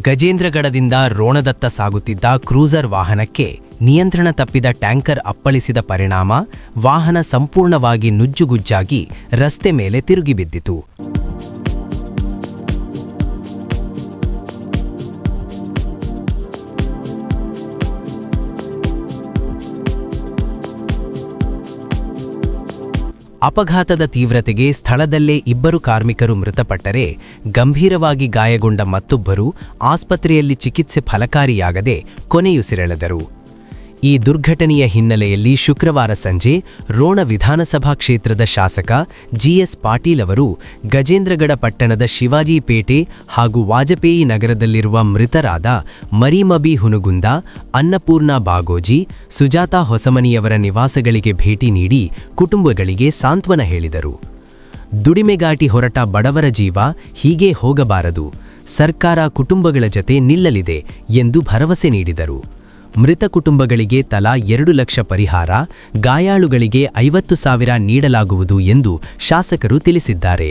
ಗಜೇಂದ್ರಗಡದಿಂದ ರೋಣದತ್ತ ಸಾಗುತ್ತಿದ್ದ cruiser ವಾಹನಕ್ಕೆ ನಿಯಂತ್ರಣ ತಪ್ಪಿದ ಟ್ಯಾಂಕರ್ ಅಪ್ಪಳಿಸಿದ ಪರಿಣಾಮ ವಾಹನ ಸಂಪೂರ್ಣವಾಗಿ ನುಜ್ಜುಗುಜ್ಜಾಗಿ ರಸ್ತೆ ಮೇಲೆ ತಿರುಗಿಬಿದ್ದಿತು. ಅಪಘಾತದ ತೀವ್ರತೆಗೆ ಸ್ಥಳದಲ್ಲೇ 2 ಕಾರ್ಮಿಕರು ಮೃತಪಟ್ಟರೆ, ಗಂಭೀರವಾಗಿ ಗಾಯಗೊಂಡ ಮತ್ತೊಬ್ಬರು ಆಸ್ಪತ್ರೆಯಲ್ಲಿ ಚಿಕಿತ್ಸೆ ಫಲಕಾರಿಯಾಗದೆ ಕೊನೆಯುಸಿರೆಳೆದರು. ಈ ದುರ್ಘಟನೆಯ ಹಿನ್ನೆಲೆಯಲ್ಲಿ ಶುಕ್ರವಾರ ಸಂಜೆ ರೋಣ ವಿಧಾನಸಭಾ ಕ್ಷೇತ್ರದ ಶಾಸಕ ಜಿಎಸ್ ಪಾಟೀಲ್ ಅವರು ಗಜೇಂದ್ರಗಡ ಪಟ್ಟಣದ ಶಿವಾಜಿ ಪೇಟೆ ಹಾಗೂ ವಾಜಪೇಯಿ ನಗರದಲ್ಲಿರುವ ಮೃತರಾದ ಮರಿಮಬಿ ಹುನುಗುಂದ, ಅನ್ನಪೂರ್ಣ ಬಾಗೋಜಿ, ಸುಜಾತಾ ಹೊಸಮನಿಯವರ ನಿವಾಸಗಳಿಗೆ ಭೇಟಿ ನೀಡಿ ಕುಟುಂಬಗಳಿಗೆ ಸಾಂತ್ವನ ಹೇಳಿದರು. ದುಡಿಮೆಗಾಟಿ ಹೊರಟ ಬಡವರ ಜೀವ ಹೀಗೆ ಹೋಗಬಾರದು, ಸರ್ಕಾರ ಕುಟುಂಬಗಳ ಜತೆ ನಿಲ್ಲಲಿದೆ ಎಂದು ಭರವಸೆ ನೀಡಿದರು. ಮೃತ ಕುಟುಂಬಗಳಿಗೆ ತಲಾ 2 ಲಕ್ಷ ಪರಿಹಾರ, ಗಾಯಾಳುಗಳಿಗೆ 50,000 ನೀಡಲಾಗುವುದು ಎಂದು ಶಾಸಕರು ತಿಳಿಸಿದ್ದಾರೆ.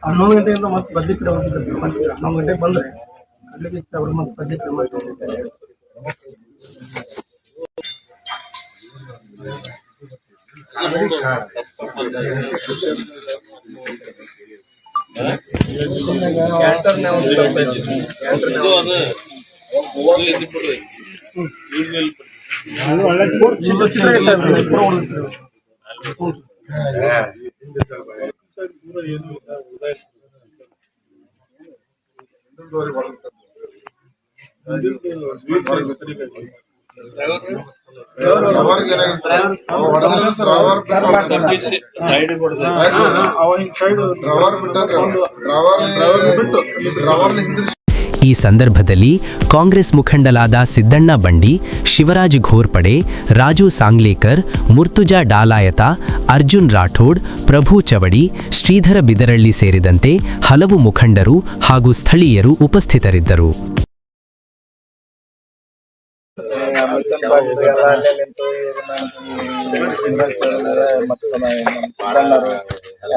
ಹನ್ನೊಂದು ಗಂಟೆಯಿಂದ ಮತ್ತೆ ಬದ್ಲಿ ಕಡೆ ಹೋಗಿದ್ದೆ. 11 ಗಂಟೆಗೆ ಬಂದರೆ ಅಲ್ಲಿಗೆ ಅವ್ರು ಮತ್ತೆ ಬದ್ಲಿ ಕಡೆ ಮಾಡ್ತಾರೆ. ಈ ಸಂದರ್ಭದಲ್ಲಿ ಕಾಂಗ್ರೆಸ್ ಮುಖಂಡಲಾದ ಸಿದ್ದಣ್ಣ ಬಂಡಿ, ಶಿವರಾಜ್ ಘೋರ್ಪಡೆ, ರಾಜು ಸಾಂಗ್ಲೇಕರ್, ಮುರ್ತುಜಾ ಡಾಲಾಯತ, ಅರ್ಜುನ್ ರಾಠೋಡ್, ಪ್ರಭು ಚವಡಿ, ಶ್ರೀಧರ ಬಿದರಳ್ಳಿ ಸೇರಿದಂತೆ ಹಲವು ಮುಖಂಡರು ಹಾಗೂ ಸ್ಥಳೀಯರು ಉಪಸ್ಥಿತರಿದ್ದರು.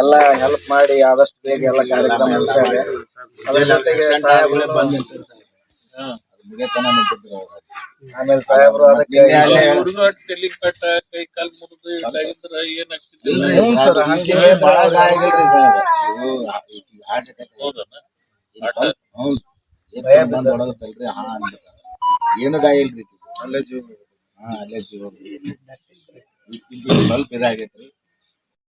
ಎಲ್ಲ ಹೆಲ್ಪ್ ಮಾಡಿ ಆದಷ್ಟು ಬೇಗ ಎಲ್ಲ ಕಾರ್ಯಕ್ರಮ ಮುಗಿಸ್ಯಾರೆ. ಅದ್ರ ಜೊತೆಗೆ ಸಾಹೇಬ್ರು ಆಮೇಲೆ ಸಾಹೇಬ್ರು ಅದಕ್ಕೆ ಹಂಗೆ ಬಹಳ ಗಾಯ ಏನು ಗಾಯ ಇಲ್ರಿ, ಅಲ್ಲೇ ಜೀವ ಸ್ವಲ್ಪ ಇದಾಗೈತ್ರಿ.